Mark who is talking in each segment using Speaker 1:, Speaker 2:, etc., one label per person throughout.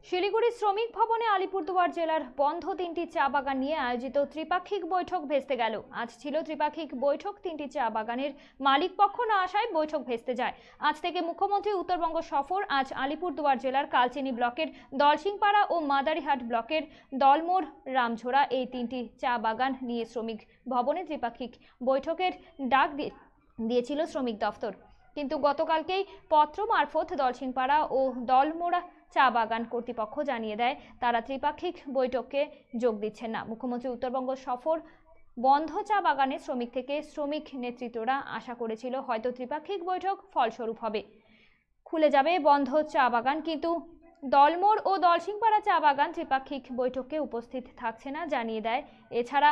Speaker 1: শিলিগুড়ি শ্রমিক ভবনে আলিপুরদুয়ার জেলার বন্ধ তিনটি চা বাগান নিয়ে আয়োজিত ত্রিপাক্ষিক বৈঠক ভেস্তে গেল। আজ ছিল ত্রিপাক্ষিক বৈঠক। তিনটি চা বাগানের মালিক পক্ষ না আসায় বৈঠক ভেস্তে যায়। আজ থেকে মুখ্যমন্ত্রী উত্তরবঙ্গ সফর। আজ আলিপুরদুয়ার জেলার কালচিনি ব্লকের দলসিংপাড়া ও মাদারিহাট ব্লকের দলমোড়, রামঝোড়া এই তিনটি চা বাগান নিয়ে শ্রমিক ভবনে ত্রিপাক্ষিক বৈঠকের ডাক দিয়েছিল শ্রমিক দফতর। কিন্তু গতকালকেই পত্র মারফত দলসিংপাড়া ও দলমোড়া চা বাগান কর্তৃপক্ষ জানিয়ে দেয় তারা ত্রিপাক্ষিক বৈঠকে যোগ দিচ্ছেন না। মুখ্যমন্ত্রী উত্তরবঙ্গ সফর। বন্ধ চা বাগানে শ্রমিক থেকে শ্রমিক নেতৃত্বরা আশা করেছিল হয়তো ত্রিপাক্ষিক বৈঠক ফলস্বরূপ হবে, খুলে যাবে বন্ধ চা বাগান, কিন্তু দলমোড় ও দলসিংপাড়া চা বাগান ত্রিপাক্ষিক বৈঠকে উপস্থিত থাকছে না জানিয়ে দেয়। এছাড়া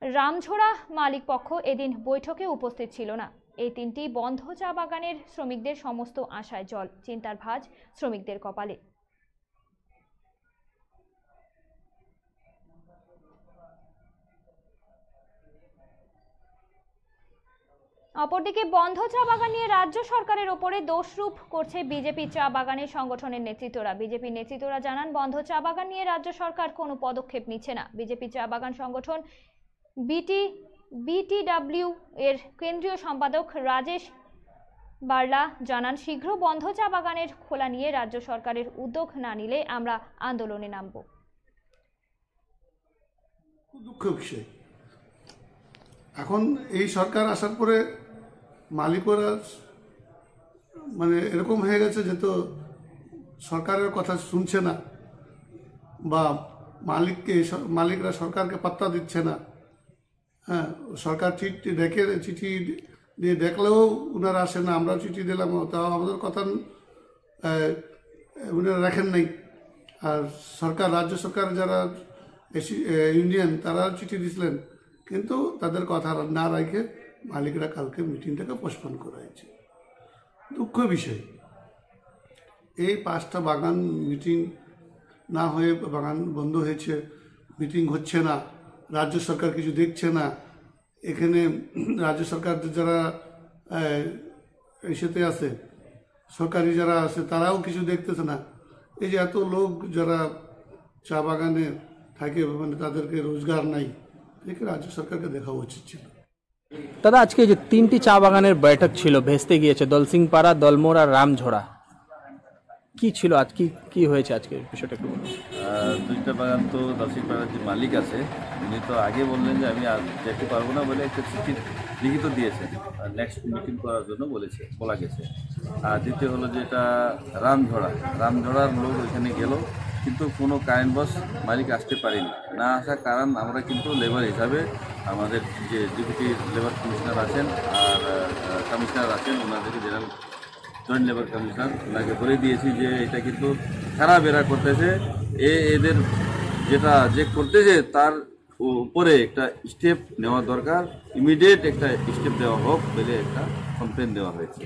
Speaker 1: রামঝোড়া মালিক পক্ষ এদিন বৈঠকে উপস্থিত ছিল না। এই তিনটি বন্ধ চা বাগানের শ্রমিকদের সমস্ত আশায় জল, চিন্তার ভাঁজ শ্রমিকদের কপালে। অপরদিকে বন্ধ চা বাগান নিয়ে রাজ্য সরকারের ওপরে দোষরূপ করছে বিজেপি চা বাগানের সংগঠনের নেতৃত্বরা। বিজেপি নেতৃত্বরা জানান বন্ধ চা বাগান নিয়ে রাজ্য সরকার কোনো পদক্ষেপ নিচ্ছে না। বিজেপি চা বাগান সংগঠন বিটিডব্লিউ এর কেন্দ্রীয় সম্পাদক রাজেশ বার্লা জানান, শীঘ্র বন্ধ চা বাগানের খোলা নিয়ে রাজ্য সরকারের উদ্যোগ না নিলে আমরা আন্দোলনে নামব।
Speaker 2: দুঃখের বিষয়, এখন এই সরকার আসার পরে মালিকরা মানে এরকম হয়ে গেছে যে তো সরকারের কথা শুনছে না, বা মালিকরা সরকারকে পাত্তা দিচ্ছে না। হ্যাঁ, সরকার চিঠি দিয়ে দেখলেও ওনারা আসে না। আমরা চিঠি দিলাম, তাও আমাদের কথা ওনারা রাখেন নাই। আর রাজ্য সরকার যারা ইউনিয়ন তারা চিঠি দিছিলেন, কিন্তু তাদের কথা না রাখে মালিকরা কালকে মিটিংটাকে পোস্টপোন করা হয়েছে। দুঃখ বিষয়, এই 5টা বাগান মিটিং না হয়ে বাগান বন্ধ হয়েছে, মিটিং হচ্ছে না, রাজ্য সরকার কিছু দেখছে না। এখানে রাজ্য সরকার যারা এসেতে আছে, সরকারি যারা আছে, তারাও কিছু দেখতেছে না। এই যে এত লোক যারা চা বাগানে থাকে, মানে তাদেরকে রোজগার নাই, দেখে রাজ্য সরকারকে দেখা উচিত ছিল।
Speaker 3: দাদা, আজকে যে 3টি চা বাগানের বৈঠক ছিল, ভেস্তে গিয়েছে, দলসিংপাড়া, দলমোড় আর রামঝোড়া, কি ছিল আজ, কি হয়েছে আজকে বিষয়টা একটু বলুন।
Speaker 4: 2টা বাগান তো দলসিংপাড়ার যে মালিক আছে উনি তো আগে বললেন যে আমি আর যেতে পারবো না বলে একটা চিঠি লিখিত দিয়েছেন, নেক্সট মিটিং করার জন্য বলা গেছে। আর দ্বিতীয় হলো যে এটা রামঝোড়ার লোক ওইখানে গেল, কিন্তু কোনো কারণবশ মালিক আসতে পারেনি। না আসার কারণ আমরা কিন্তু লেবার হিসাবে আমাদের যে ডেপুটি লেবার কমিশনার আছেন আর কমিশনার আছেন, ওনাদেরকে জেনারেল জয়েন্ট লেবার কমিশনার ওনাকে বলে দিয়েছি যে এটা কিন্তু খারাপ এরা করতেছে, এদের যেটা যে করতেছে তার উপরে একটা স্টেপ নেওয়া দরকার, ইমিডিয়েট একটা স্টেপ দেওয়া হোক বলে একটা কমপ্লেন দেওয়া হয়েছে।